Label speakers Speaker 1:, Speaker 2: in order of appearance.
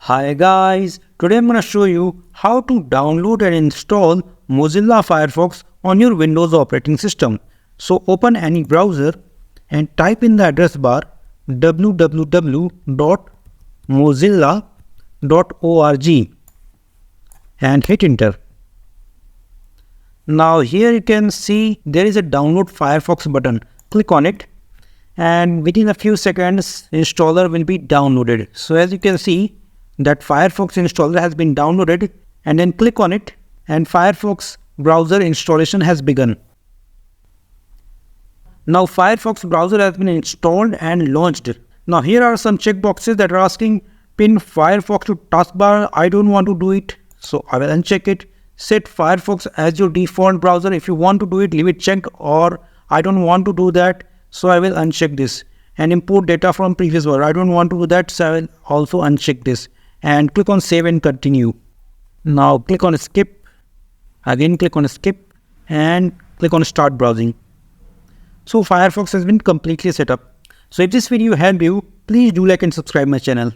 Speaker 1: Hi guys, today I'm going to show you how to download and install Mozilla Firefox on your Windows operating system. So open any browser and type in the address bar www.mozilla.org and hit enter. Now here you can see there is a download Firefox button. Click on it and within a few seconds installer will be downloaded. So as you can see that Firefox installer has been downloaded, and then click on it and Firefox browser installation has begun. Now Firefox browser has been installed and launched. Now here are some checkboxes that are asking pin Firefox to taskbar. I don't want to do it, so I will uncheck it. Set Firefox as your default browser. If you want to do it, leave it checked, or I don't want to do that, so I will uncheck this. And import data from previous browser. I don't want to do that, so I will also uncheck this. And click on save and continue. Now click on skip, again click on skip and click on start browsing. So Firefox has been completely set up. So if this video helped you, please do like and subscribe my channel.